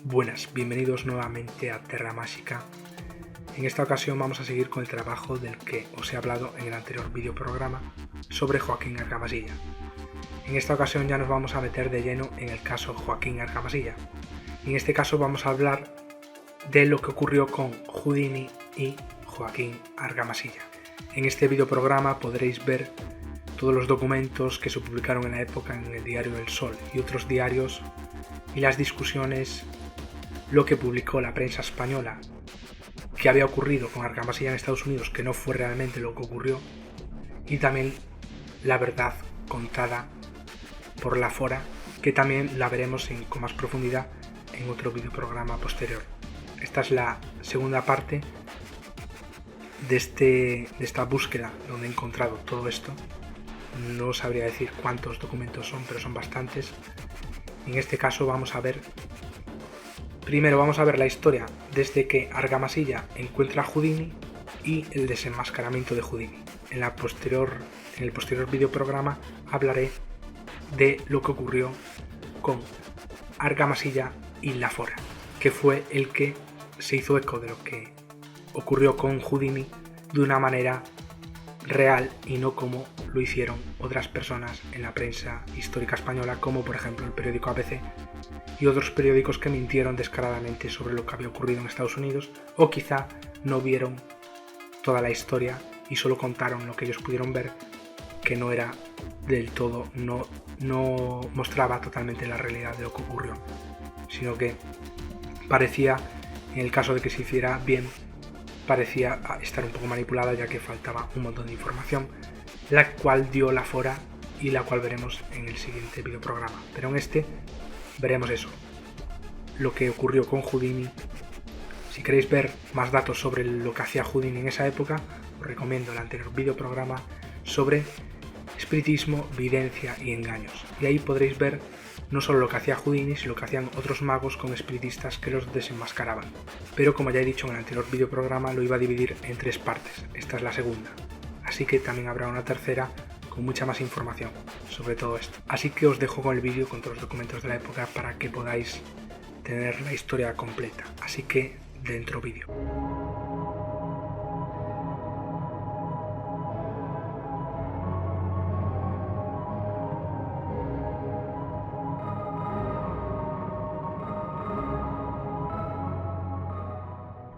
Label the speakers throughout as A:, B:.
A: Buenas, bienvenidos nuevamente a Terra Mágica. En esta ocasión vamos a seguir con el trabajo del que os he hablado en el anterior videoprograma sobre Joaquín Argamasilla. En esta ocasión ya nos vamos a meter de lleno en el caso Joaquín Argamasilla. En este caso vamos a hablar de lo que ocurrió con Houdini y Joaquín Argamasilla. En este videoprograma podréis ver todos los documentos que se publicaron en la época en el diario El Sol y otros diarios y las discusiones, lo que publicó la prensa española que había ocurrido con Argamasilla en Estados Unidos, que no fue realmente lo que ocurrió, y también la verdad contada por la Fora, que también la veremos con más profundidad en otro videoprograma posterior. Esta es la segunda parte de esta búsqueda donde he encontrado todo esto. No sabría decir cuántos documentos son, pero son bastantes. En este caso Primero vamos a ver la historia desde que Argamasilla encuentra a Houdini y el desenmascaramiento de Houdini. En el posterior videoprograma hablaré de lo que ocurrió con Argamasilla y la Fora, que fue el que se hizo eco de lo que ocurrió con Houdini de una manera real y no como lo hicieron otras personas en la prensa histórica española, como por ejemplo el periódico ABC y otros periódicos que mintieron descaradamente sobre lo que había ocurrido en Estados Unidos, o quizá no vieron toda la historia y solo contaron lo que ellos pudieron ver, que no era del todo, no mostraba totalmente la realidad de lo que ocurrió, sino que parecía, en el caso de que se hiciera bien, parecía estar un poco manipulada, ya que faltaba un montón de información, la cual dio la Fora y la cual veremos en el siguiente videoprograma. Pero en este veremos eso, lo que ocurrió con Houdini. Si queréis ver más datos sobre lo que hacía Houdini en esa época, os recomiendo el anterior videoprograma sobre espiritismo, videncia y engaños. Y ahí podréis ver no solo lo que hacía Houdini, sino lo que hacían otros magos con espiritistas que los desenmascaraban. Pero como ya he dicho en el anterior videoprograma, lo iba a dividir en 3 partes. Esta es la segunda. Así que también habrá una tercera con mucha más información sobre todo esto. Así que os dejo con el vídeo con todos los documentos de la época para que podáis tener la historia completa. Así que dentro vídeo.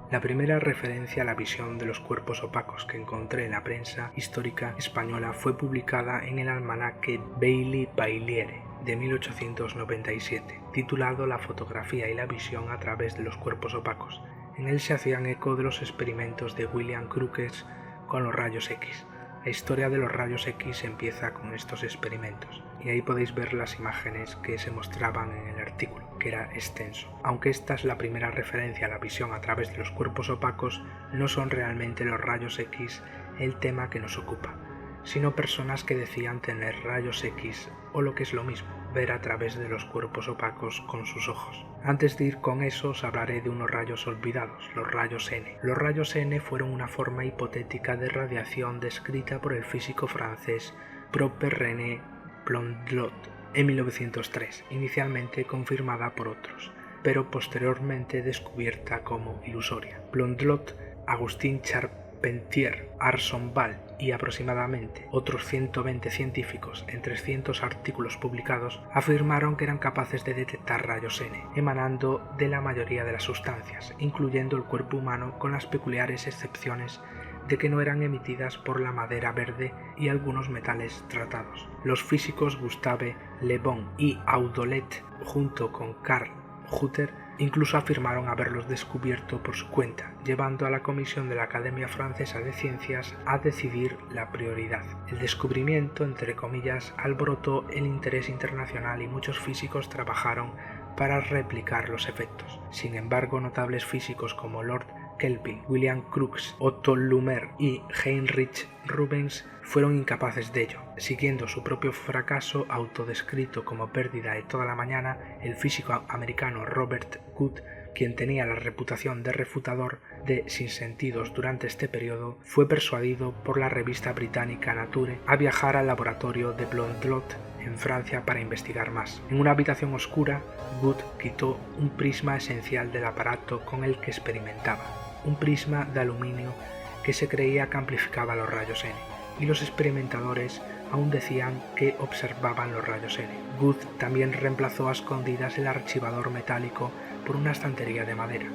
A: La primera referencia a la visión de los cuerpos opacos que encontré en la prensa histórica española fue publicada en el almanaque Bailly-Bailliere de 1897, titulado La fotografía y la visión a través de los cuerpos opacos. En él se hacían eco de los experimentos de William Crookes con los rayos X. La historia de los rayos X empieza con estos experimentos, y ahí podéis ver las imágenes que se mostraban en el artículo, que era extenso. Aunque esta es la primera referencia a la visión a través de los cuerpos opacos, no son realmente los rayos X el tema que nos ocupa, sino personas que decían tener rayos X, o lo que es lo mismo, ver a través de los cuerpos opacos con sus ojos. Antes de ir con eso, os hablaré de unos rayos olvidados, los rayos N. Los rayos N fueron una forma hipotética de radiación descrita por el físico francés Prosper-René Blondlot en 1903, inicialmente confirmada por otros, pero posteriormente descubierta como ilusoria. Blondlot, Agustín Charpentier, Arson Ball y aproximadamente otros 120 científicos en 300 artículos publicados afirmaron que eran capaces de detectar rayos N emanando de la mayoría de las sustancias, incluyendo el cuerpo humano, con las peculiares excepciones de que no eran emitidas por la madera verde y algunos metales tratados. Los físicos Gustave Le Bon y Audolet, junto con Carl Hutter, incluso afirmaron haberlos descubierto por su cuenta, llevando a la Comisión de la Academia Francesa de Ciencias a decidir la prioridad. El descubrimiento, entre comillas, alborotó el interés internacional y muchos físicos trabajaron para replicar los efectos. Sin embargo, notables físicos como Lord Kelvin, William Crookes, Otto Lumer y Heinrich Rubens fueron incapaces de ello. Siguiendo su propio fracaso autodescrito como pérdida de toda la mañana, el físico americano Robert Good, quien tenía la reputación de refutador de sinsentidos durante este periodo, fue persuadido por la revista británica Nature a viajar al laboratorio de Blondlot en Francia para investigar más. En una habitación oscura, Wood quitó un prisma esencial del aparato con el que experimentaba, un prisma de aluminio que se creía que amplificaba los rayos N, y los experimentadores aún decían que observaban los rayos N. Wood también reemplazó a escondidas el archivador metálico por una estantería de madera,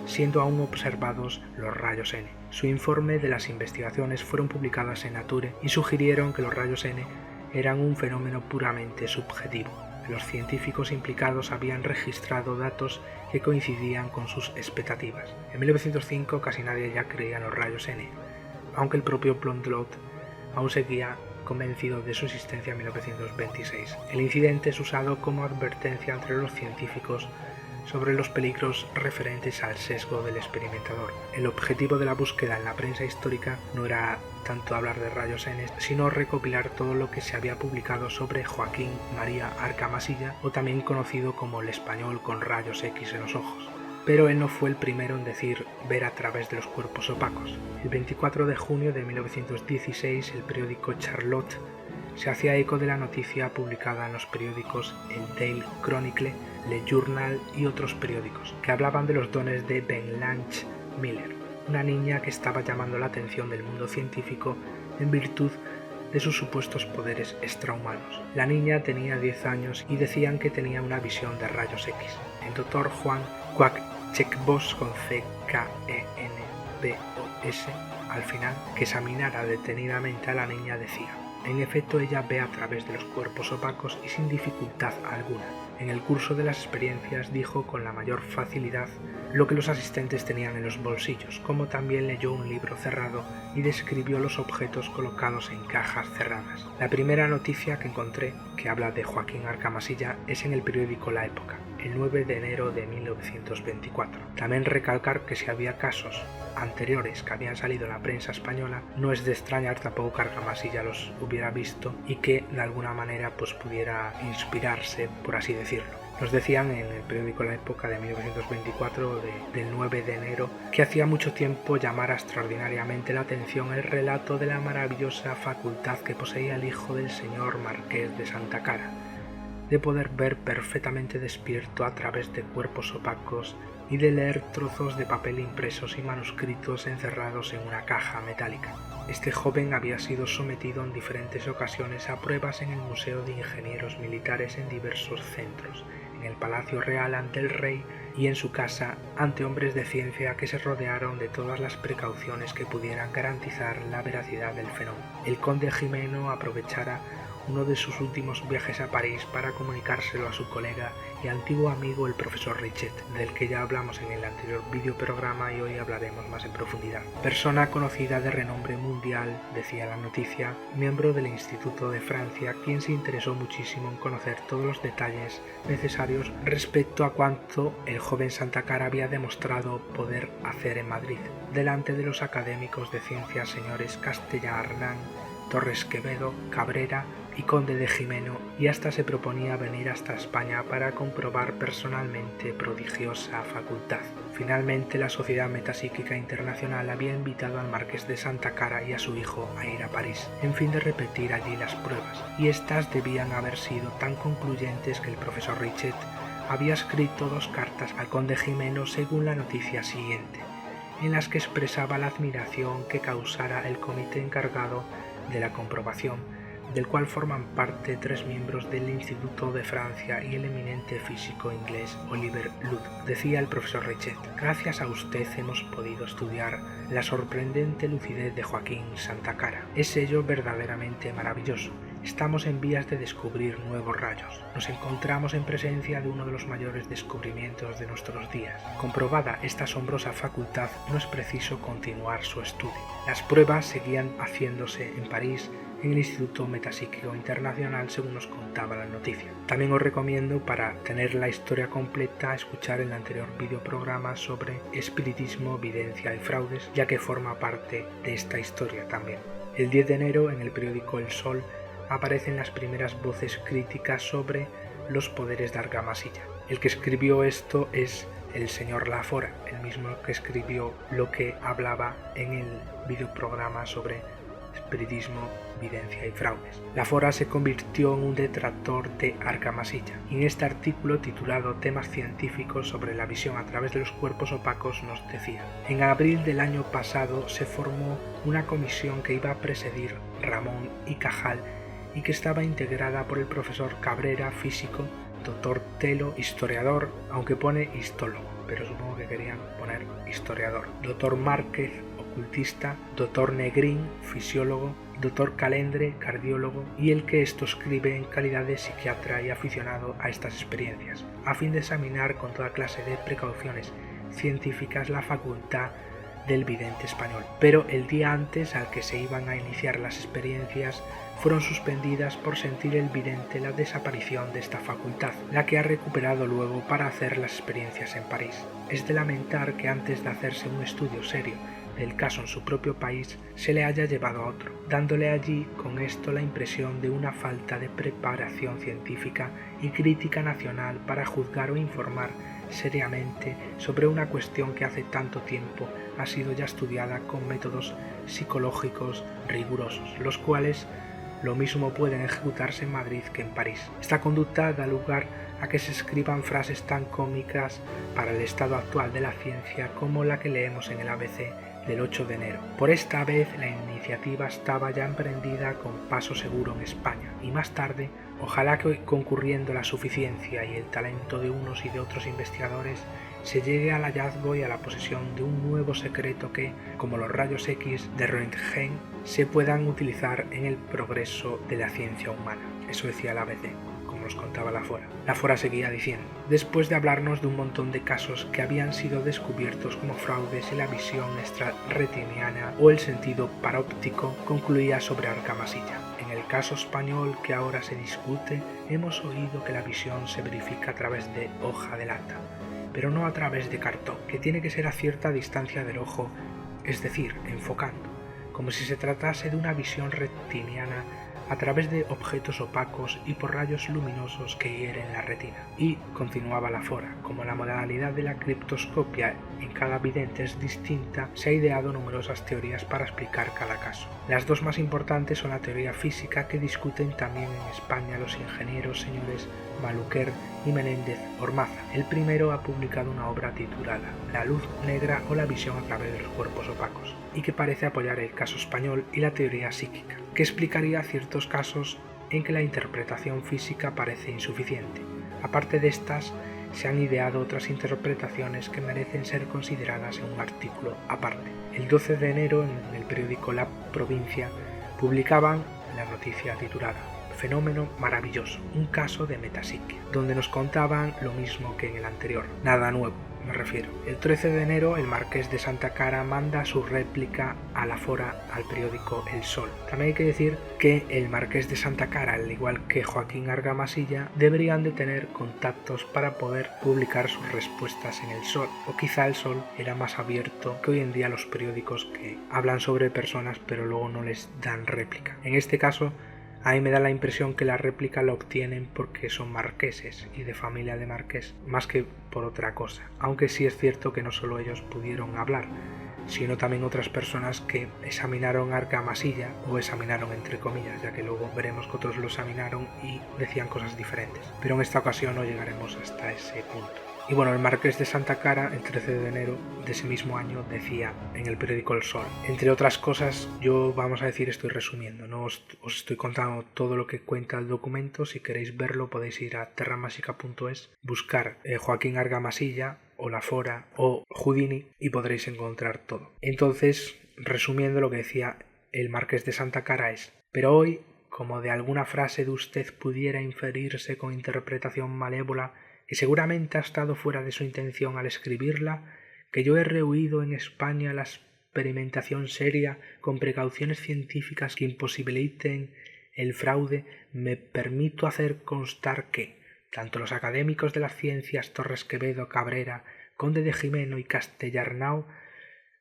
A: siendo aún observados los rayos N. Su informe de las investigaciones fueron publicadas en Nature y sugirieron que los rayos N eran un fenómeno puramente subjetivo. Los científicos implicados habían registrado datos que coincidían con sus expectativas. En 1905 casi nadie ya creía en los rayos N, aunque el propio Blondlot aún seguía convencido de su existencia en 1926. El incidente es usado como advertencia entre los científicos sobre los peligros referentes al sesgo del experimentador. El objetivo de la búsqueda en la prensa histórica no era tanto hablar de rayos N, sino recopilar todo lo que se había publicado sobre Joaquín María Argamasilla, o también conocido como el español con rayos X en los ojos. Pero él no fue el primero en decir ver a través de los cuerpos opacos. El 24 de junio de 1916, el periódico Charlotte se hacía eco de la noticia publicada en los periódicos el Daily Chronicle, Le Journal y otros periódicos, que hablaban de los dones de Blanche Miller, una niña que estaba llamando la atención del mundo científico en virtud de sus supuestos poderes extrahumanos. La niña tenía 10 años y decían que tenía una visión de rayos X. El doctor Juan Quatschekbos, con C-K-E-N-B-O-S, al final, que examinara detenidamente a la niña, decía: en efecto, ella ve a través de los cuerpos opacos y sin dificultad alguna. En el curso de las experiencias dijo con la mayor facilidad lo que los asistentes tenían en los bolsillos, como también leyó un libro cerrado y describió los objetos colocados en cajas cerradas. La primera noticia que encontré, que habla de Joaquín Argamasilla, es en el periódico La Época, el 9 de enero de 1924. También recalcar que si había casos anteriores que habían salido en la prensa española, no es de extrañar tampoco que Argamasilla los hubiera visto y que de alguna manera pues pudiera inspirarse, por así decirlo. Nos decían en el periódico La Época de 1924, del 9 de enero, que hacía mucho tiempo llamara extraordinariamente la atención el relato de la maravillosa facultad que poseía el hijo del señor Marqués de Santa Cara, de poder ver perfectamente despierto a través de cuerpos opacos y de leer trozos de papel impresos y manuscritos encerrados en una caja metálica. Este joven había sido sometido en diferentes ocasiones a pruebas en el Museo de Ingenieros Militares en diversos centros, en el Palacio Real ante el rey y en su casa ante hombres de ciencia que se rodearon de todas las precauciones que pudieran garantizar la veracidad del fenómeno. El conde Jimeno aprovechara uno de sus últimos viajes a París para comunicárselo a su colega y antiguo amigo el profesor Richet, del que ya hablamos en el anterior videoprograma y hoy hablaremos más en profundidad. Persona conocida de renombre mundial, decía la noticia, miembro del Instituto de Francia, quien se interesó muchísimo en conocer todos los detalles necesarios respecto a cuanto el joven Santa Cara había demostrado poder hacer en Madrid, delante de los académicos de ciencias señores Castellar-Hernán, Torres Quevedo, Cabrera y conde de Jimeno, y hasta se proponía venir hasta España para comprobar personalmente prodigiosa facultad. Finalmente, la Sociedad Metapsíquica Internacional había invitado al Marqués de Santa Cara y a su hijo a ir a París, en fin de repetir allí las pruebas, y éstas debían haber sido tan concluyentes que el profesor Richet había escrito 2 cartas al conde Jimeno según la noticia siguiente, en las que expresaba la admiración que causara el comité encargado de la comprobación, del cual forman parte 3 miembros del Instituto de Francia y el eminente físico inglés Oliver Ludd. Decía el profesor Richet: gracias a usted hemos podido estudiar la sorprendente lucidez de Joaquín Santa Cara. Es ello verdaderamente maravilloso. Estamos en vías de descubrir nuevos rayos. Nos encontramos en presencia de uno de los mayores descubrimientos de nuestros días. Comprobada esta asombrosa facultad, no es preciso continuar su estudio. Las pruebas seguían haciéndose en París, en el Instituto Metapsíquico Internacional, según nos contaba la noticia. También os recomiendo, para tener la historia completa, escuchar el anterior videoprograma sobre espiritismo, evidencia y fraudes, ya que forma parte de esta historia también. El 10 de enero, en el periódico El Sol, aparecen las primeras voces críticas sobre los poderes de Argamasilla. El que escribió esto es el señor Lafora, el mismo que escribió lo que hablaba en el videoprograma sobre espiritismo, videncia y fraudes. Lafora se convirtió en un detractor de Argamasilla y en este artículo titulado Temas científicos sobre la visión a través de los cuerpos opacos nos decía: en abril del año pasado se formó una comisión que iba a presidir Ramón y Cajal y que estaba integrada por el profesor Cabrera, físico, doctor Telo, historiador, aunque pone histólogo, pero supongo que querían poner historiador, doctor Márquez, ocultista, doctor Negrín, fisiólogo, doctor Calendre, cardiólogo, y el que esto escribe en calidad de psiquiatra y aficionado a estas experiencias, a fin de examinar con toda clase de precauciones científicas la facultad del vidente español. Pero el día antes al que se iban a iniciar las experiencias fueron suspendidas por sentir el vidente la desaparición de esta facultad, la que ha recuperado luego para hacer las experiencias en París. Es de lamentar que antes de hacerse un estudio serio del caso en su propio país se le haya llevado a otro, dándole allí con esto la impresión de una falta de preparación científica y crítica nacional para juzgar o informar seriamente sobre una cuestión que hace tanto tiempo ha sido ya estudiada con métodos psicológicos rigurosos, los cuales lo mismo pueden ejecutarse en Madrid que en París. Esta conducta da lugar a que se escriban frases tan cómicas para el estado actual de la ciencia como la que leemos en el ABC del 8 de enero. Por esta vez la iniciativa estaba ya emprendida con paso seguro en España y más tarde, ojalá que concurriendo la suficiencia y el talento de unos y de otros investigadores, se llegue al hallazgo y a la posesión de un nuevo secreto que, como los rayos X de Röntgen, se puedan utilizar en el progreso de la ciencia humana. Eso decía el ABC, como nos contaba Lafora. Lafora seguía diciendo: después de hablarnos de un montón de casos que habían sido descubiertos como fraudes en la visión extrarretiniana o el sentido paróptico, concluía sobre Argamasilla. En el caso español que ahora se discute, hemos oído que la visión se verifica a través de hoja de lata, pero no a través de cartón, que tiene que ser a cierta distancia del ojo, es decir, enfocando, como si se tratase de una visión retiniana a través de objetos opacos y por rayos luminosos que hieren la retina. Y, continuaba Lafora, como la modalidad de la criptoscopia en cada vidente es distinta, se ha ideado numerosas teorías para explicar cada caso. Las dos más importantes son la teoría física, que discuten también en España los ingenieros señores Maluquer y Menéndez Ormaza. El primero ha publicado una obra titulada La luz negra o la visión a través de los cuerpos opacos, y que parece apoyar el caso español y la teoría psíquica, que explicaría ciertos casos en que la interpretación física parece insuficiente. Aparte de estas, se han ideado otras interpretaciones que merecen ser consideradas en un artículo aparte. El 12 de enero, en el periódico La Provincia, publicaban la noticia titulada Fenómeno maravilloso, un caso de metapsique, donde nos contaban lo mismo que en el anterior, nada nuevo, me refiero. El 13 de enero el marqués de Santa Cara manda su réplica a Lafora al periódico El Sol. También hay que decir que el marqués de Santa Cara, al igual que Joaquín Argamasilla, deberían de tener contactos para poder publicar sus respuestas en El Sol, o quizá El Sol era más abierto que hoy en día los periódicos que hablan sobre personas pero luego no les dan réplica. En este caso, a mí me da la impresión que la réplica la obtienen porque son marqueses y de familia de marqués, más que por otra cosa, aunque sí es cierto que no solo ellos pudieron hablar, sino también otras personas que examinaron Argamasilla, o examinaron entre comillas, ya que luego veremos que otros lo examinaron y decían cosas diferentes, pero en esta ocasión no llegaremos hasta ese punto. Y bueno, el marqués de Santa Cara, el 13 de enero de ese mismo año, decía en el periódico El Sol, entre otras cosas, yo vamos a decir, estoy resumiendo, no os estoy contando todo lo que cuenta el documento. Si queréis verlo podéis ir a terramásica.es, buscar Joaquín Argamasilla o Lafora o Houdini y podréis encontrar todo. Entonces, resumiendo, lo que decía el marqués de Santa Cara es: pero hoy, como de alguna frase de usted pudiera inferirse con interpretación malévola, que seguramente ha estado fuera de su intención al escribirla, que yo he rehuido en España la experimentación seria con precauciones científicas que imposibiliten el fraude, me permito hacer constar que tanto los académicos de las ciencias Torres Quevedo, Cabrera, Conde de Jimeno y Castellarnau,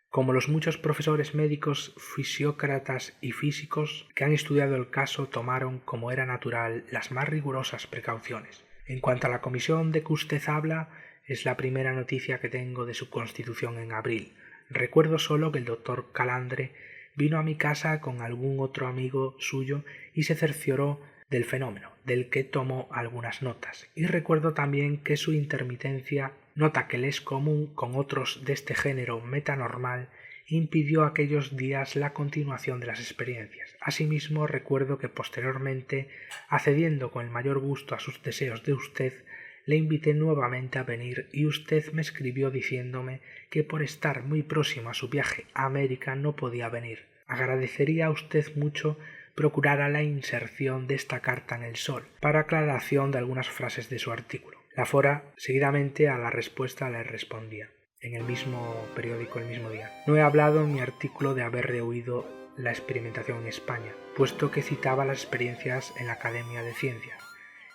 A: como los muchos profesores médicos, fisiócratas y físicos que han estudiado el caso, tomaron, como era natural, las más rigurosas precauciones. En cuanto a la comisión de que usted habla, es la primera noticia que tengo de su constitución en abril. Recuerdo solo que el doctor Calandre vino a mi casa con algún otro amigo suyo y se cercioró del fenómeno, del que tomó algunas notas. Y recuerdo también que su intermitencia, nota que le es común con otros de este género metanormal, impidió aquellos días la continuación de las experiencias. Asimismo, recuerdo que posteriormente, accediendo con el mayor gusto a sus deseos de usted, le invité nuevamente a venir y usted me escribió diciéndome que por estar muy próximo a su viaje a América no podía venir. Agradecería a usted mucho procurara la inserción de esta carta en el Sol, para aclaración de algunas frases de su artículo. La Fora, seguidamente a la respuesta, le respondía, en el mismo periódico, el mismo día. No he hablado en mi artículo de haber rehuido la experimentación en España, puesto que citaba las experiencias en la Academia de Ciencias,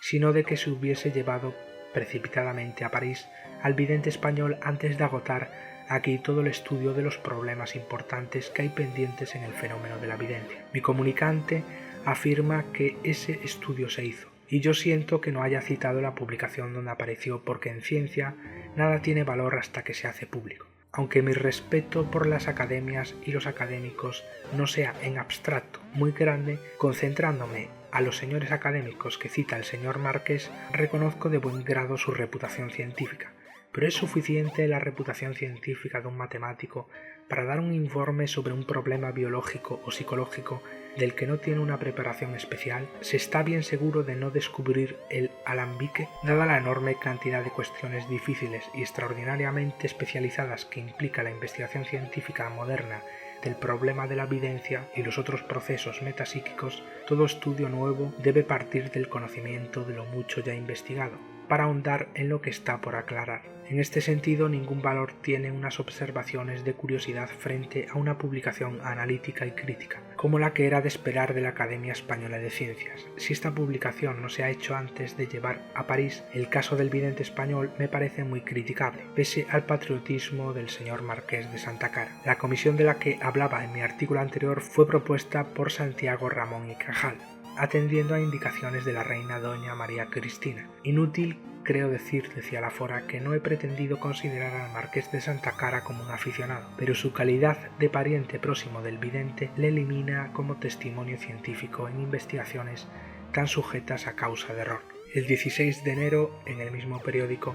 A: sino de que se hubiese llevado precipitadamente a París al vidente español antes de agotar aquí todo el estudio de los problemas importantes que hay pendientes en el fenómeno de la evidencia. Mi comunicante afirma que ese estudio se hizo, y yo siento que no haya citado la publicación donde apareció porque en ciencia nada tiene valor hasta que se hace público. Aunque mi respeto por las academias y los académicos no sea en abstracto muy grande, concentrándome a los señores académicos que cita el señor Márquez, reconozco de buen grado su reputación científica, pero ¿es suficiente la reputación científica de un matemático para dar un informe sobre un problema biológico o psicológico del que no tiene una preparación especial? ¿Se está bien seguro de no descubrir el alambique? Dada la enorme cantidad de cuestiones difíciles y extraordinariamente especializadas que implica la investigación científica moderna del problema de la evidencia y los otros procesos metapsíquicos, todo estudio nuevo debe partir del conocimiento de lo mucho ya investigado, para ahondar en lo que está por aclarar. En este sentido, ningún valor tienen unas observaciones de curiosidad frente a una publicación analítica y crítica, como la que era de esperar de la Academia Española de Ciencias. Si esta publicación no se ha hecho antes de llevar a París el caso del vidente español, me parece muy criticable, pese al patriotismo del señor Marqués de Santa Cara. La comisión de la que hablaba en mi artículo anterior fue propuesta por Santiago Ramón y Cajal, atendiendo a indicaciones de la reina doña María Cristina. Inútil creo decir, decía la Fora, que no he pretendido considerar al Marqués de Santa Cara como un aficionado, pero su calidad de pariente próximo del vidente le elimina como testimonio científico en investigaciones tan sujetas a causa de error. El 16 de enero, en el mismo periódico,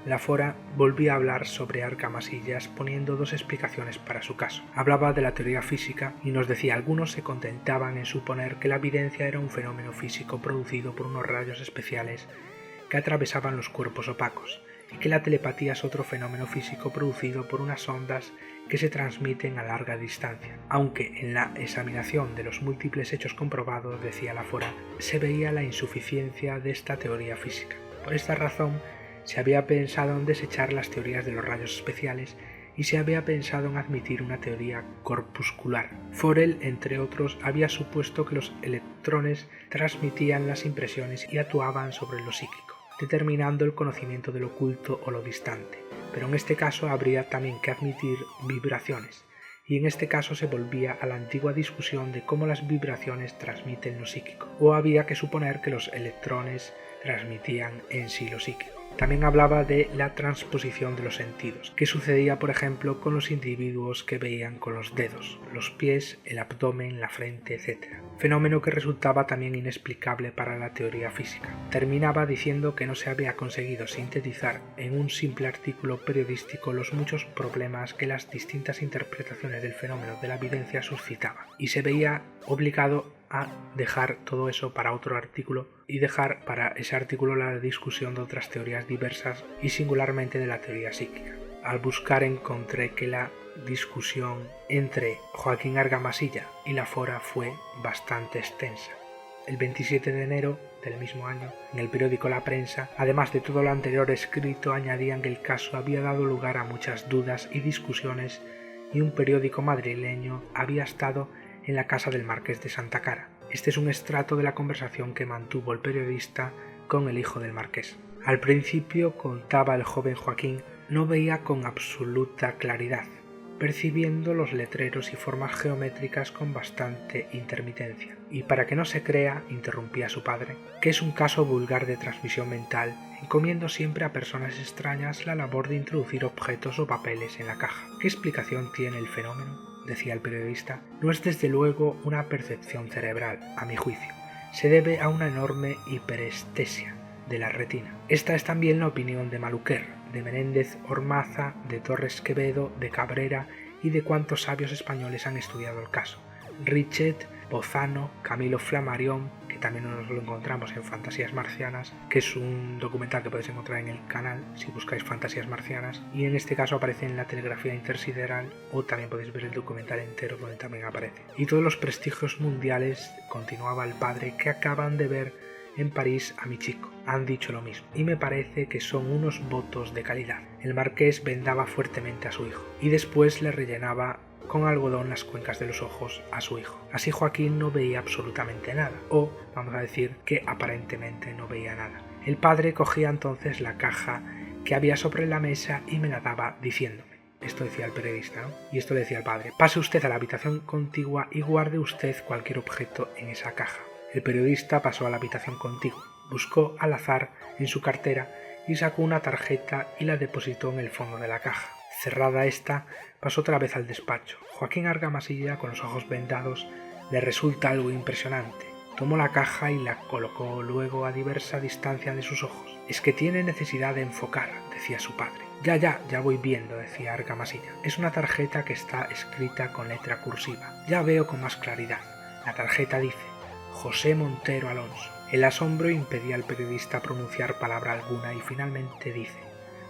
A: la Fora volvía a hablar sobre Argamasillas poniendo dos explicaciones para su caso. Hablaba de la teoría física y nos decía algunos se contentaban en suponer que la evidencia era un fenómeno físico producido por unos rayos especiales que atravesaban los cuerpos opacos y que la telepatía es otro fenómeno físico producido por unas ondas que se transmiten a larga distancia. Aunque en la examinación de los múltiples hechos comprobados, decía la Fora, se veía la insuficiencia de esta teoría física. Por esta razón, se había pensado en desechar las teorías de los rayos especiales y se había pensado en admitir una teoría corpuscular. Forel, entre otros, había supuesto que los electrones transmitían las impresiones y actuaban sobre lo psíquico, determinando el conocimiento de lo oculto o lo distante. Pero en este caso habría también que admitir vibraciones, y en este caso se volvía a la antigua discusión de cómo las vibraciones transmiten lo psíquico, o había que suponer que los electrones transmitían en sí lo psíquico. También hablaba de la transposición de los sentidos, que sucedía por ejemplo con los individuos que veían con los dedos, los pies, el abdomen, la frente, etc. Fenómeno que resultaba también inexplicable para la teoría física. Terminaba diciendo que no se había conseguido sintetizar en un simple artículo periodístico los muchos problemas que las distintas interpretaciones del fenómeno de la evidencia suscitaban, y se veía obligado a dejar todo eso para otro artículo y dejar para ese artículo la discusión de otras teorías diversas y singularmente de la teoría psíquica. Al buscar encontré que la discusión entre Joaquín Argamasilla y la Fora fue bastante extensa. El 27 de enero del mismo año, en el periódico La Prensa, además de todo lo anterior escrito, añadían que el caso había dado lugar a muchas dudas y discusiones y un periódico madrileño había estado en la casa del Marqués de Santa Cara. Este es un extracto de la conversación que mantuvo el periodista con el hijo del Marqués. Al principio, contaba el joven Joaquín, no veía con absoluta claridad, percibiendo los letreros y formas geométricas con bastante intermitencia. Y para que no se crea, interrumpía su padre, que es un caso vulgar de transmisión mental, encomiendo siempre a personas extrañas la labor de introducir objetos o papeles en la caja. ¿Qué explicación tiene el fenómeno? decía el periodista, no es desde luego una percepción cerebral, a mi juicio. Se debe a una enorme hiperestesia de la retina. Esta es también la opinión de Maluquer, de Menéndez Ormaza, de Torres Quevedo, de Cabrera y de cuantos sabios españoles han estudiado el caso. Richet, Bozano, Camilo Flammarion, que también nos lo encontramos en Fantasías Marcianas, que es un documental que podéis encontrar en el canal si buscáis Fantasías Marcianas, y en este caso aparece en la telegrafía intersideral, o también podéis ver el documental entero donde también aparece. Y todos los prestigios mundiales, continuaba el padre, que acaban de ver en París a mi chico, han dicho lo mismo, y me parece que son unos votos de calidad. El marqués vendaba fuertemente a su hijo, y después le rellenaba con algodón las cuencas de los ojos a su hijo. Así Joaquín no veía absolutamente nada, o vamos a decir que aparentemente no veía nada. El padre cogía entonces la caja que había sobre la mesa y me la daba diciéndome, esto decía el periodista, ¿no? Y esto le decía el padre, pase usted a la habitación contigua y guarde usted cualquier objeto en esa caja. El periodista pasó a la habitación contigua, buscó al azar en su cartera y sacó una tarjeta y la depositó en el fondo de la caja. Cerrada esta, pasó otra vez al despacho. Joaquín Argamasilla, con los ojos vendados, le resulta algo impresionante. Tomó la caja y la colocó luego a diversa distancia de sus ojos. Es que tiene necesidad de enfocar, decía su padre. Ya voy viendo, decía Argamasilla. Es una tarjeta que está escrita con letra cursiva. Ya veo con más claridad. La tarjeta dice José Montero Alonso. El asombro impedía al periodista pronunciar palabra alguna y finalmente dice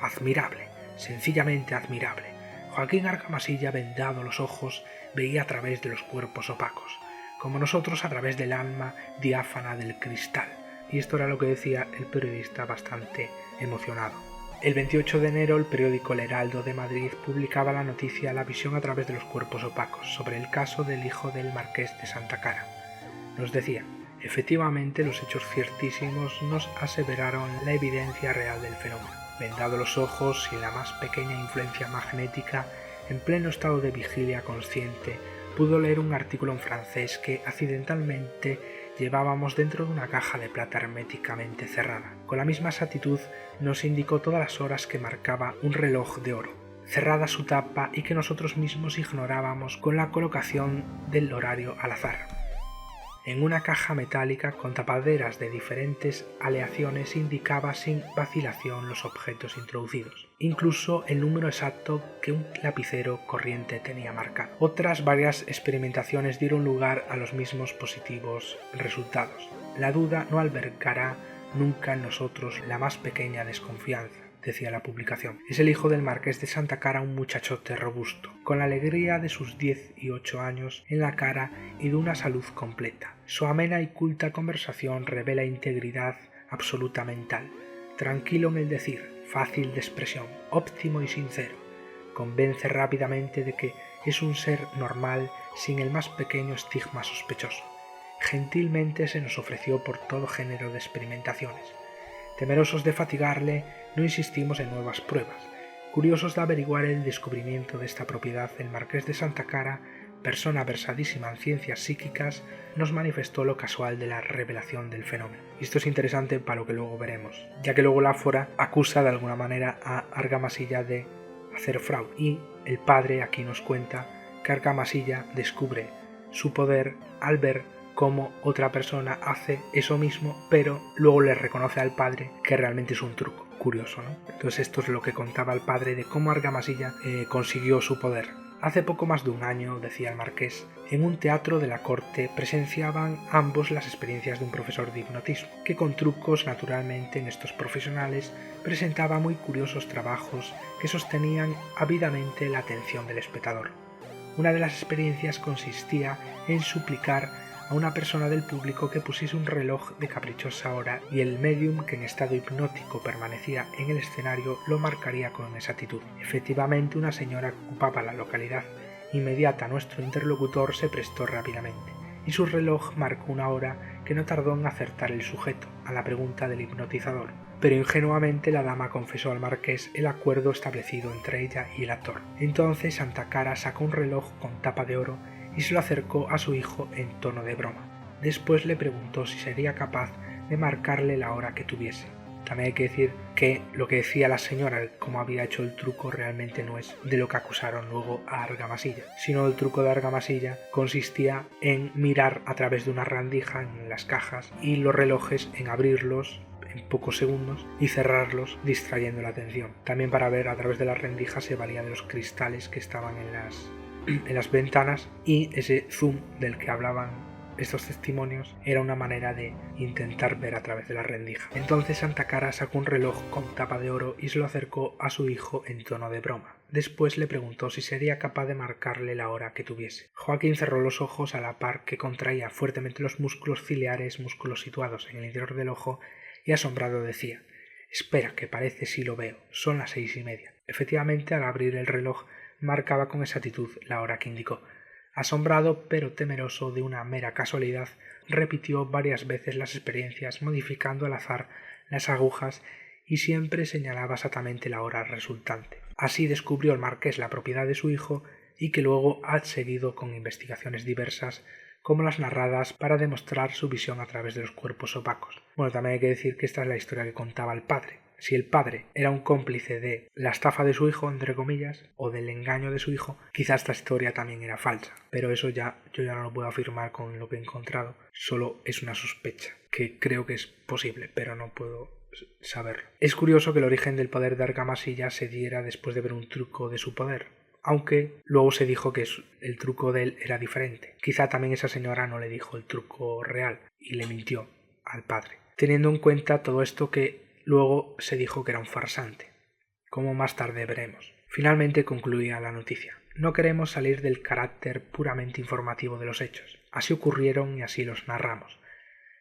A: admirable. Sencillamente admirable. Joaquín Argamasilla, vendado los ojos, veía a través de los cuerpos opacos, como nosotros a través del alma diáfana del cristal. Y esto era lo que decía el periodista bastante emocionado. El 28 de enero el periódico El Heraldo de Madrid publicaba la noticia La visión a través de los cuerpos opacos sobre el caso del hijo del marqués de Santa Cara. Nos decía, efectivamente los hechos ciertísimos nos aseveraron la evidencia real del fenómeno. Vendado los ojos, sin la más pequeña influencia magnética, en pleno estado de vigilia consciente, pudo leer un artículo en francés que accidentalmente llevábamos dentro de una caja de plata herméticamente cerrada. Con la misma exactitud nos indicó todas las horas que marcaba un reloj de oro, cerrada su tapa y que nosotros mismos ignorábamos con la colocación del horario al azar. En una caja metálica con tapaderas de diferentes aleaciones indicaba sin vacilación los objetos introducidos, incluso el número exacto que un lapicero corriente tenía marcado. Otras varias experimentaciones dieron lugar a los mismos positivos resultados. La duda no albergará nunca en nosotros la más pequeña desconfianza, decía la publicación. Es el hijo del marqués de Santa Cara, un muchachote robusto, con la alegría de sus 18 años en la cara y de una salud completa. Su amena y culta conversación revela integridad absoluta mental, tranquilo en el decir, fácil de expresión, óptimo y sincero. Convence rápidamente de que es un ser normal sin el más pequeño estigma sospechoso. Gentilmente se nos ofreció por todo género de experimentaciones. Temerosos de fatigarle, no insistimos en nuevas pruebas. Curiosos de averiguar el descubrimiento de esta propiedad, el marqués de Santa Cara, persona versadísima en ciencias psíquicas, nos manifestó lo casual de la revelación del fenómeno. Y esto es interesante para lo que luego veremos, ya que luego la áfora acusa de alguna manera a Argamasilla de hacer fraude. Y el padre aquí nos cuenta que Argamasilla descubre su poder al ver cómo otra persona hace eso mismo, pero luego le reconoce al padre que realmente es un truco. Curioso, ¿no? Entonces esto es lo que contaba el padre de cómo Argamasilla consiguió su poder. Hace poco más de un año, decía el marqués, en un teatro de la corte presenciaban ambos las experiencias de un profesor de hipnotismo, que con trucos naturalmente en estos profesionales presentaba muy curiosos trabajos que sostenían ávidamente la atención del espectador. Una de las experiencias consistía en suplicar a una persona del público que pusiese un reloj de caprichosa hora y el médium, que en estado hipnótico permanecía en el escenario, lo marcaría con exactitud. Efectivamente, una señora que ocupaba la localidad inmediata a nuestro interlocutor se prestó rápidamente, y su reloj marcó una hora que no tardó en acertar el sujeto a la pregunta del hipnotizador. Pero ingenuamente la dama confesó al marqués el acuerdo establecido entre ella y el actor. Entonces Santa Cara sacó un reloj con tapa de oro y se lo acercó a su hijo en tono de broma. Después le preguntó si sería capaz de marcarle la hora que tuviese. También hay que decir que lo que decía la señora, cómo había hecho el truco, realmente no es de lo que acusaron luego a Argamasilla, sino el truco de Argamasilla consistía en mirar a través de una rendija en las cajas y los relojes en abrirlos en pocos segundos y cerrarlos distrayendo la atención. También para ver a través de las rendijas se valía de los cristales que estaban en las ventanas, y ese zoom del que hablaban estos testimonios era una manera de intentar ver a través de la rendija. Entonces Santa Cara sacó un reloj con tapa de oro y se lo acercó a su hijo en tono de broma. Después le preguntó si sería capaz de marcarle la hora que tuviese. Joaquín cerró los ojos a la par que contraía fuertemente los músculos ciliares, músculos situados en el interior del ojo, y asombrado decía: «Espera, que parece si lo veo, son las 6:30». Efectivamente, al abrir el reloj marcaba con exactitud la hora que indicó. Asombrado, pero temeroso de una mera casualidad, repitió varias veces las experiencias, modificando al azar las agujas, y siempre señalaba exactamente la hora resultante. Así descubrió el marqués la propiedad de su hijo, y que luego ha seguido con investigaciones diversas, como las narradas para demostrar su visión a través de los cuerpos opacos. Bueno, también hay que decir que esta es la historia que contaba el padre. Si el padre era un cómplice de la estafa de su hijo, entre comillas, o del engaño de su hijo, quizá esta historia también era falsa. Pero eso yo ya no lo puedo afirmar con lo que he encontrado, solo es una sospecha, que creo que es posible, pero no puedo saberlo. Es curioso que el origen del poder de Argamasilla se diera después de ver un truco de su poder, aunque luego se dijo que el truco de él era diferente. Quizá también esa señora no le dijo el truco real y le mintió al padre. Teniendo en cuenta todo esto, que luego se dijo que era un farsante, como más tarde veremos. Finalmente concluía la noticia: «No queremos salir del carácter puramente informativo de los hechos. Así ocurrieron y así los narramos.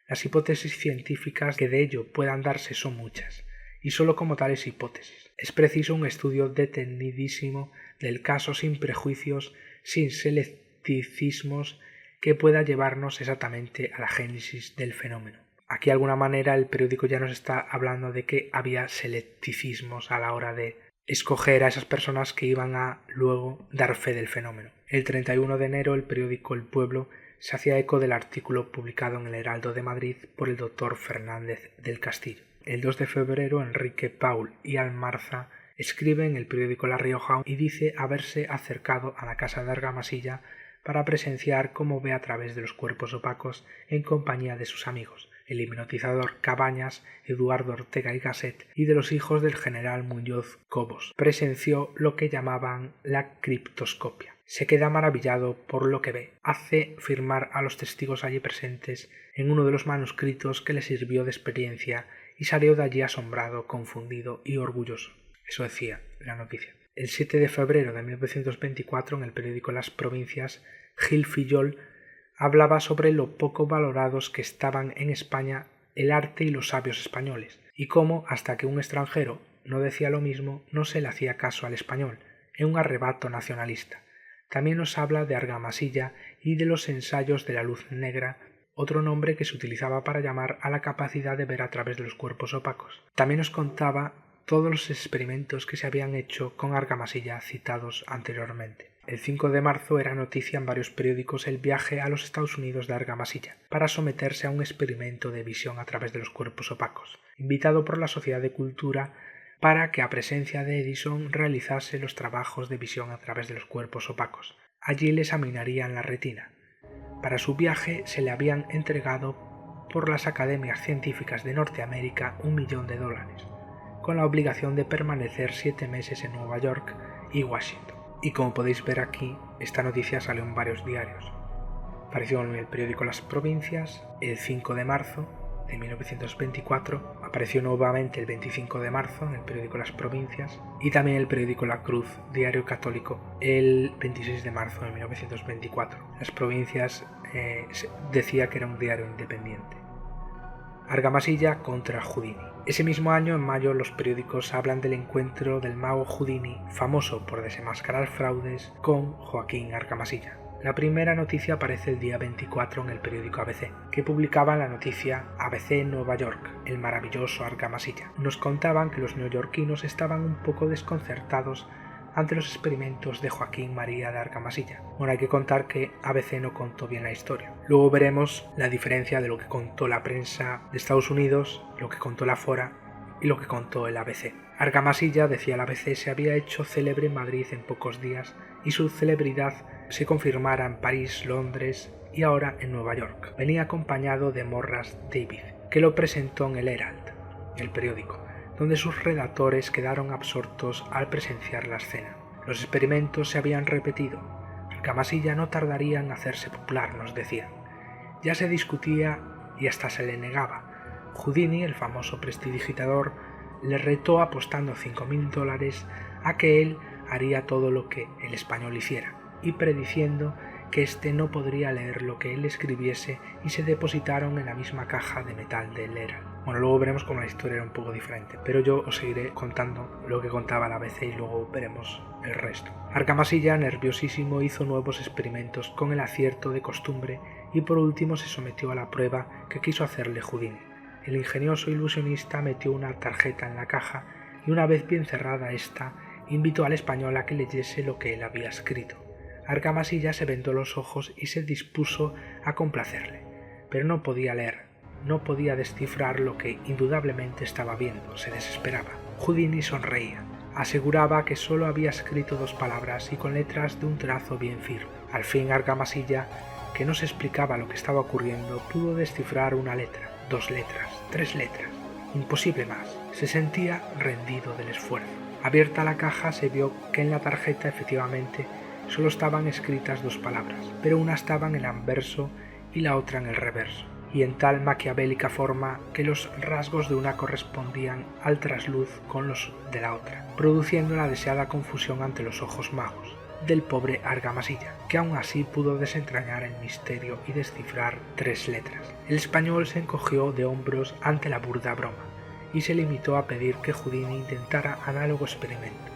A: Las hipótesis científicas que de ello puedan darse son muchas, y sólo como tales hipótesis. Es preciso un estudio detenidísimo del caso, sin prejuicios, sin selecticismos, que pueda llevarnos exactamente a la génesis del fenómeno». Aquí de alguna manera el periódico ya nos está hablando de que había selecticismos a la hora de escoger a esas personas que iban a luego dar fe del fenómeno. El 31 de enero el periódico El Pueblo se hacía eco del artículo publicado en el Heraldo de Madrid por el doctor Fernández del Castillo. El 2 de febrero Enrique Paul y Almarza escribe en el periódico La Rioja y dice haberse acercado a la casa de Argamasilla para presenciar cómo ve a través de los cuerpos opacos en compañía de sus amigos, el hipnotizador Cabañas, Eduardo Ortega y Gasset, y de los hijos del general Muñoz Cobos. Presenció lo que llamaban la criptoscopia. Se queda maravillado por lo que ve. Hace firmar a los testigos allí presentes en uno de los manuscritos que le sirvió de experiencia, y salió de allí asombrado, confundido y orgulloso. Eso decía la noticia. El 7 de febrero de 1924, en el periódico Las Provincias, Gil Fillol hablaba sobre lo poco valorados que estaban en España el arte y los sabios españoles, y cómo, hasta que un extranjero no decía lo mismo, no se le hacía caso al español, en un arrebato nacionalista. También nos habla de Argamasilla y de los ensayos de la luz negra, otro nombre que se utilizaba para llamar a la capacidad de ver a través de los cuerpos opacos. También nos contaba todos los experimentos que se habían hecho con Argamasilla citados anteriormente. El 5 de marzo era noticia en varios periódicos el viaje a los Estados Unidos de Argamasilla para someterse a un experimento de visión a través de los cuerpos opacos, invitado por la Sociedad de Cultura para que a presencia de Edison realizase los trabajos de visión a través de los cuerpos opacos. Allí le examinarían la retina. Para su viaje se le habían entregado por las academias científicas de Norteamérica $1 millón, con la obligación de permanecer 7 meses en Nueva York y Washington. Y como podéis ver aquí, esta noticia salió en varios diarios. Apareció en el periódico Las Provincias el 5 de marzo de 1924, apareció nuevamente el 25 de marzo en el periódico Las Provincias, y también el periódico La Cruz, diario católico, el 26 de marzo de 1924. Las Provincias decía que era un diario independiente. Argamasilla contra Houdini. Ese mismo año, en mayo, los periódicos hablan del encuentro del mago Houdini, famoso por desenmascarar fraudes, con Joaquín Argamasilla. La primera noticia aparece el día 24 en el periódico ABC, que publicaba la noticia ABC Nueva York, el maravilloso Argamasilla. Nos contaban que los neoyorquinos estaban un poco desconcertados ante los experimentos de Joaquín María de Argamasilla. Bueno, hay que contar que ABC no contó bien la historia. Luego veremos la diferencia de lo que contó la prensa de Estados Unidos, lo que contó la Fora, y lo que contó el ABC. Argamasilla, decía el ABC, se había hecho célebre en Madrid en pocos días y su celebridad se confirmara en París, Londres y ahora en Nueva York. Venía acompañado de Morras David, que lo presentó en el Herald, el periódico, donde sus redactores quedaron absortos al presenciar la escena. Los experimentos se habían repetido. Argamasilla no tardaría en hacerse popular, nos decían. Ya se discutía y hasta se le negaba. Houdini, el famoso prestidigitador, le retó apostando $5.000 a que él haría todo lo que el español hiciera, y prediciendo que éste no podría leer lo que él escribiese, y se depositaron en la misma caja de metal del Herald. Bueno, luego veremos cómo la historia era un poco diferente, pero yo os seguiré contando lo que contaba la ABC y luego veremos el resto. Argamasilla, nerviosísimo, hizo nuevos experimentos con el acierto de costumbre y por último se sometió a la prueba que quiso hacerle Houdini. El ingenioso ilusionista metió una tarjeta en la caja y una vez bien cerrada esta, invitó al español a que leyese lo que él había escrito. Argamasilla se vendó los ojos y se dispuso a complacerle, pero no podía leer, no podía descifrar lo que indudablemente estaba viendo, se desesperaba. Houdini sonreía, aseguraba que solo había escrito 2 palabras y con letras de un trazo bien firme. Al fin Argamasilla, que no se explicaba lo que estaba ocurriendo, pudo descifrar una letra, 2 letras, 3 letras, imposible más. Se sentía rendido del esfuerzo. Abierta la caja se vio que en la tarjeta efectivamente solo estaban escritas 2 palabras, pero una estaba en el anverso y la otra en el reverso, y en tal maquiavélica forma que los rasgos de una correspondían al trasluz con los de la otra, produciendo la deseada confusión ante los ojos magos del pobre Argamasilla, que aún así pudo desentrañar el misterio y descifrar 3 letras. El español se encogió de hombros ante la burda broma y se limitó a pedir que Houdini intentara análogo experimento.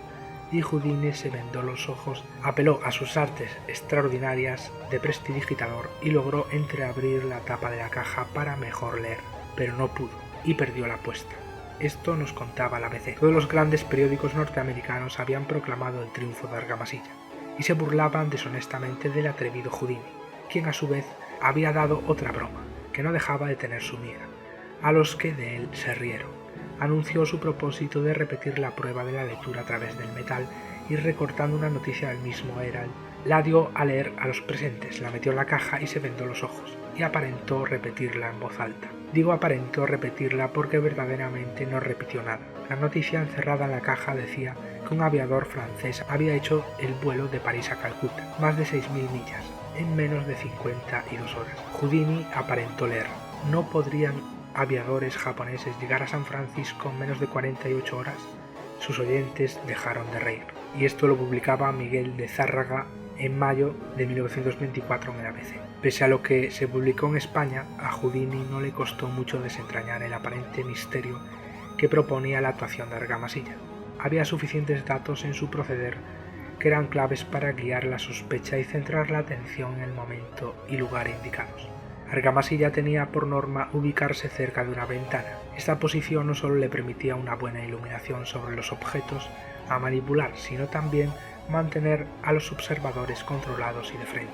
A: Y Houdini se vendó los ojos, apeló a sus artes extraordinarias de prestidigitador y logró entreabrir la tapa de la caja para mejor leer, pero no pudo y perdió la apuesta. Esto nos contaba la ABC. Todos los grandes periódicos norteamericanos habían proclamado el triunfo de Argamasilla y se burlaban deshonestamente del atrevido Houdini, quien a su vez había dado otra broma, que no dejaba de tener su miga, a los que de él se rieron. Anunció su propósito de repetir la prueba de la lectura a través del metal y recortando una noticia del mismo Herald, la dio a leer a los presentes, la metió en la caja y se vendó los ojos, y aparentó repetirla en voz alta. Digo aparentó repetirla porque verdaderamente no repitió nada. La noticia encerrada en la caja decía que un aviador francés había hecho el vuelo de París a Calcuta, más de 6.000 millas, en menos de 52 horas. Houdini aparentó leer. No podrían aviadores japoneses llegar a San Francisco en menos de 48 horas. Sus oyentes dejaron de reír. Y esto lo publicaba Miguel de Zárraga en mayo de 1924 en el ABC. Pese a lo que se publicó en España, a Houdini no le costó mucho desentrañar el aparente misterio que proponía la actuación de Argamasilla. Había suficientes datos en su proceder que eran claves para guiar la sospecha y centrar la atención en el momento y lugar indicados. Argamasilla tenía por norma ubicarse cerca de una ventana. Esta posición no solo le permitía una buena iluminación sobre los objetos a manipular, sino también mantener a los observadores controlados y de frente.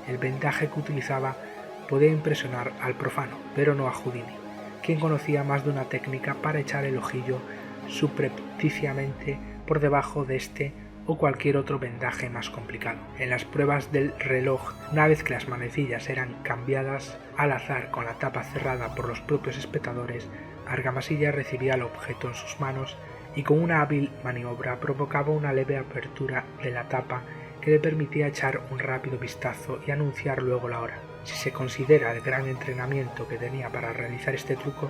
A: El vendaje que utilizaba podía impresionar al profano, pero no a Houdini, quien conocía más de una técnica para echar el ojillo subrepticiamente por debajo de este o cualquier otro vendaje más complicado. En las pruebas del reloj, una vez que las manecillas eran cambiadas al azar con la tapa cerrada por los propios espectadores, Argamasilla recibía el objeto en sus manos y con una hábil maniobra provocaba una leve apertura de la tapa que le permitía echar un rápido vistazo y anunciar luego la hora. Si se considera el gran entrenamiento que tenía para realizar este truco,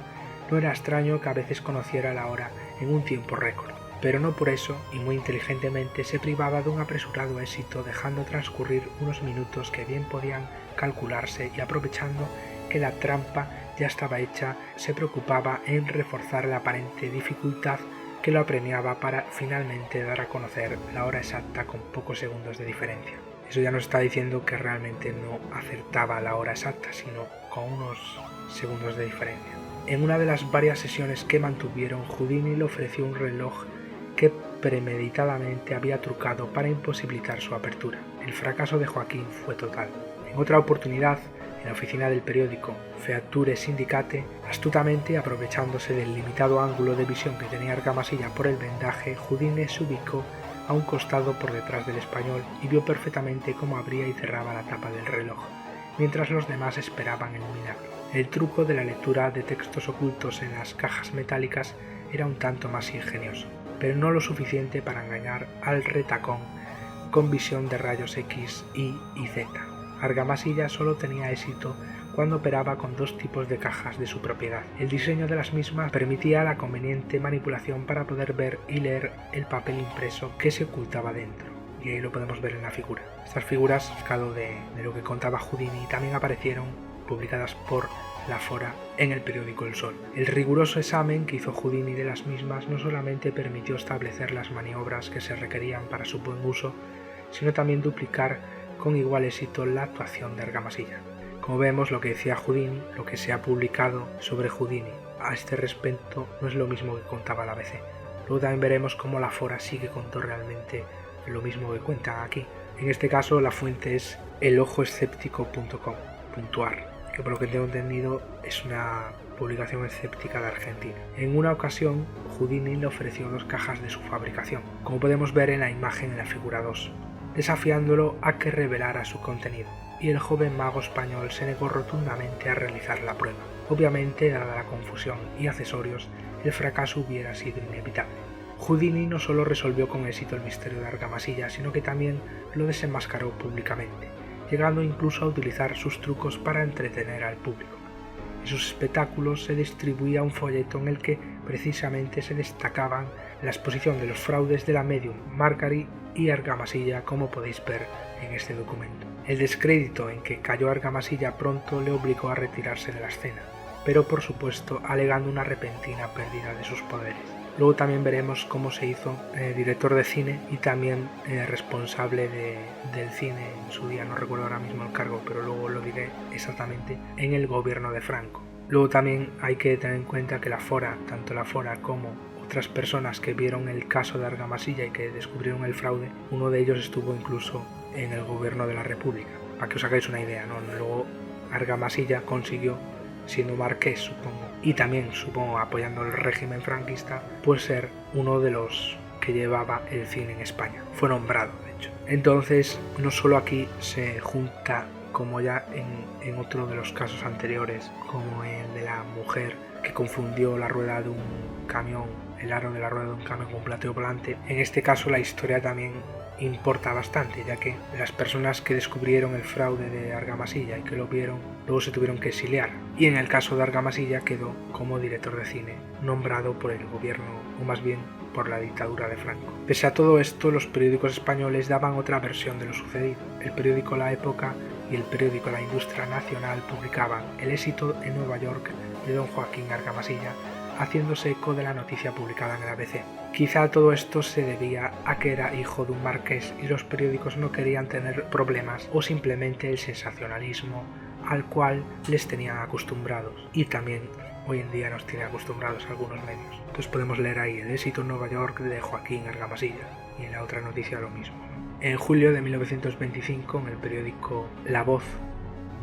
A: no era extraño que a veces conociera la hora en un tiempo récord. Pero no por eso, y muy inteligentemente, se privaba de un apresurado éxito, dejando transcurrir unos minutos que bien podían calcularse y aprovechando que la trampa ya estaba hecha, se preocupaba en reforzar la aparente dificultad que lo apremiaba para finalmente dar a conocer la hora exacta con pocos segundos de diferencia. Eso ya nos está diciendo que realmente no acertaba la hora exacta, sino con unos segundos de diferencia. En una de las varias sesiones que mantuvieron, Houdini le ofreció un reloj que premeditadamente había trucado para imposibilitar su apertura. El fracaso de Joaquín fue total. En otra oportunidad, en la oficina del periódico Feature Syndicate, astutamente aprovechándose del limitado ángulo de visión que tenía Argamasilla por el vendaje, Houdini se ubicó a un costado por detrás del español y vio perfectamente cómo abría y cerraba la tapa del reloj, mientras los demás esperaban el milagro. El truco de la lectura de textos ocultos en las cajas metálicas era un tanto más ingenioso, pero no lo suficiente para engañar al retacón con visión de rayos X, Y y Z. Argamasilla solo tenía éxito cuando operaba con dos tipos de cajas de su propiedad. El diseño de las mismas permitía la conveniente manipulación para poder ver y leer el papel impreso que se ocultaba dentro. Y ahí lo podemos ver en la figura. Estas figuras, sacado de lo que contaba Houdini, también aparecieron publicadas por la Fora en el periódico El Sol. El riguroso examen que hizo Houdini de las mismas no solamente permitió establecer las maniobras que se requerían para su buen uso, sino también duplicar con igual éxito la actuación de Argamasilla. Como vemos, lo que decía Houdini, lo que se ha publicado sobre Houdini a este respecto no es lo mismo que contaba la ABC. Luego también veremos cómo la Fora sí que contó realmente lo mismo que cuentan aquí. En este caso la fuente es elojoescéptico.com.ar, que por lo que tengo entendido es una publicación escéptica de Argentina. En una ocasión, Houdini le ofreció 2 cajas de su fabricación, como podemos ver en la imagen en la figura 2, desafiándolo a que revelara su contenido, y el joven mago español se negó rotundamente a realizar la prueba. Obviamente, dada la confusión y accesorios, el fracaso hubiera sido inevitable. Houdini no solo resolvió con éxito el misterio de Argamasilla, sino que también lo desenmascaró públicamente, llegando incluso a utilizar sus trucos para entretener al público. En sus espectáculos se distribuía un folleto en el que precisamente se destacaban la exposición de los fraudes de la medium Margaret y Argamasilla, como podéis ver en este documento. El descrédito en que cayó Argamasilla pronto le obligó a retirarse de la escena, pero por supuesto alegando una repentina pérdida de sus poderes. Luego también veremos cómo se hizo director de cine y también responsable del cine en su día, no recuerdo ahora mismo el cargo, pero luego lo diré exactamente, en el gobierno de Franco. Luego también hay que tener en cuenta que la Fora, tanto la Fora como otras personas que vieron el caso de Argamasilla y que descubrieron el fraude, uno de ellos estuvo incluso en el gobierno de la República, para que os hagáis una idea, ¿no? Luego Argamasilla consiguió, siendo marqués, supongo, y también, supongo, apoyando el régimen franquista, pues ser uno de los que llevaba el cine en España. Fue nombrado, de hecho. Entonces, no solo aquí se junta, como ya en otro de los casos anteriores, como el de la mujer que confundió la rueda de un camión, el aro de la rueda de un camión con un plateo volante. En este caso la historia también importa bastante, ya que las personas que descubrieron el fraude de Argamasilla y que lo vieron luego se tuvieron que exiliar, y en el caso de Argamasilla quedó como director de cine, nombrado por el gobierno, o más bien por la dictadura de Franco. Pese a todo esto, los periódicos españoles daban otra versión de lo sucedido. El periódico La Época y el periódico La Industria Nacional publicaban el éxito en Nueva York de don Joaquín Argamasilla, haciéndose eco de la noticia publicada en el ABC. Quizá todo esto se debía a que era hijo de un marqués y los periódicos no querían tener problemas, o simplemente el sensacionalismo al cual les tenían acostumbrados, y también hoy en día nos tiene acostumbrados algunos medios. Entonces podemos leer ahí el éxito en Nueva York de Joaquín Argamasilla, y en la otra noticia lo mismo. En julio de 1925, en el periódico La Voz,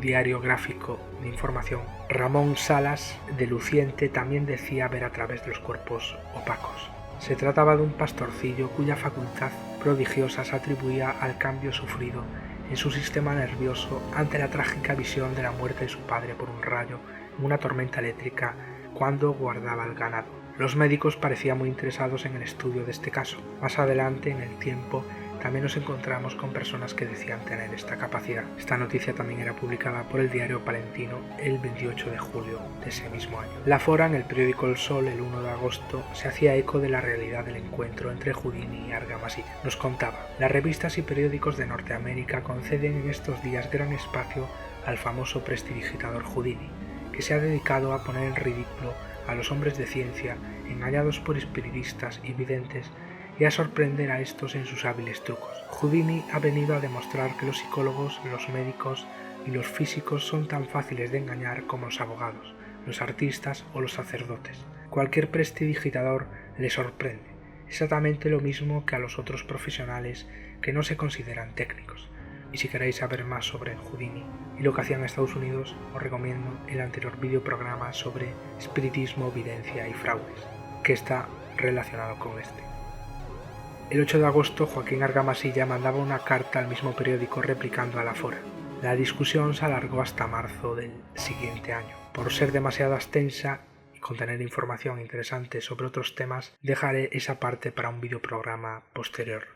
A: diario gráfico de información, Ramón Salas, de Luciente, también decía ver a través de los cuerpos opacos. Se trataba de un pastorcillo cuya facultad prodigiosa se atribuía al cambio sufrido en su sistema nervioso ante la trágica visión de la muerte de su padre por un rayo en una tormenta eléctrica cuando guardaba el ganado. Los médicos parecían muy interesados en el estudio de este caso. Más adelante, en el tiempo, también nos encontramos con personas que decían tener esta capacidad. Esta noticia también era publicada por el diario Palentino el 28 de julio de ese mismo año. La Fora, en el periódico El Sol, el 1 de agosto, se hacía eco de la realidad del encuentro entre Houdini y Argamasilla. Nos contaba: las revistas y periódicos de Norteamérica conceden en estos días gran espacio al famoso prestidigitador Houdini, que se ha dedicado a poner en ridículo a los hombres de ciencia engañados por espiritistas y videntes y a sorprender a estos en sus hábiles trucos. Houdini ha venido a demostrar que los psicólogos, los médicos y los físicos son tan fáciles de engañar como los abogados, los artistas o los sacerdotes. Cualquier prestidigitador le sorprende, exactamente lo mismo que a los otros profesionales que no se consideran técnicos. Y si queréis saber más sobre Houdini y lo que hacía en Estados Unidos, os recomiendo el anterior videoprograma sobre espiritismo, videncia y fraudes, que está relacionado con este. El 8 de agosto, Joaquín Argamasilla mandaba una carta al mismo periódico replicando a la fora. La discusión se alargó hasta marzo del siguiente año. Por ser demasiado extensa y contener información interesante sobre otros temas, dejaré esa parte para un videoprograma posterior.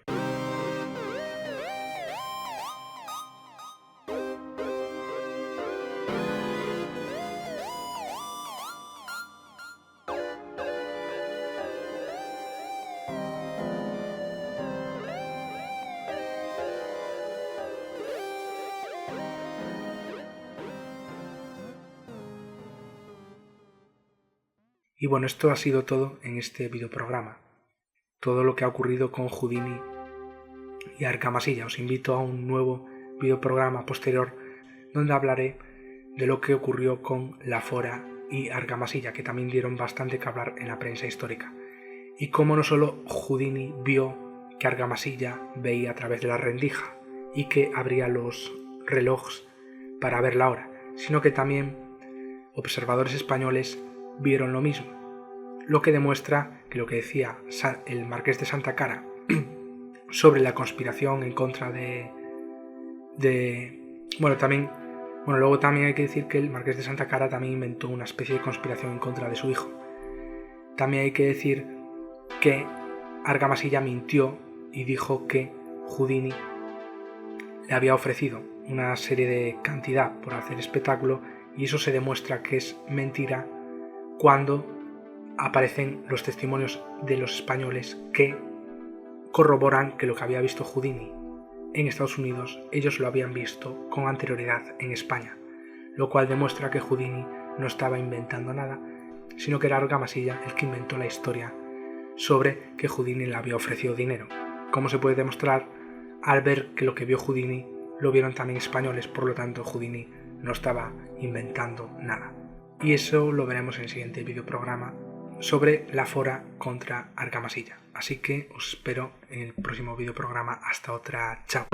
A: Y bueno, esto ha sido todo en este videoprograma. Todo lo que ha ocurrido con Houdini y Argamasilla. Os invito a un nuevo videoprograma posterior donde hablaré de lo que ocurrió con la fora y Argamasilla, que también dieron bastante que hablar en la prensa histórica. Y cómo no solo Houdini vio que Argamasilla veía a través de la rendija y que abría los relojes para ver la hora, sino que también observadores españoles vieron lo mismo, lo que demuestra que lo que decía el marqués de Santa Cara sobre la conspiración en contra luego también hay que decir que el marqués de Santa Cara también inventó una especie de conspiración en contra de su hijo. También hay que decir que Argamasilla mintió y dijo que Houdini le había ofrecido una serie de cantidad por hacer espectáculo, y eso se demuestra que es mentira cuando aparecen los testimonios de los españoles que corroboran que lo que había visto Houdini en Estados Unidos, ellos lo habían visto con anterioridad en España, lo cual demuestra que Houdini no estaba inventando nada, sino que era Argamasilla el que inventó la historia sobre que Houdini le había ofrecido dinero, como se puede demostrar al ver que lo que vio Houdini lo vieron también españoles, por lo tanto Houdini no estaba inventando nada. Y eso lo veremos en el siguiente videoprograma sobre la fora contra Argamasilla. Así que os espero en el próximo videoprograma. Hasta otra. Chao.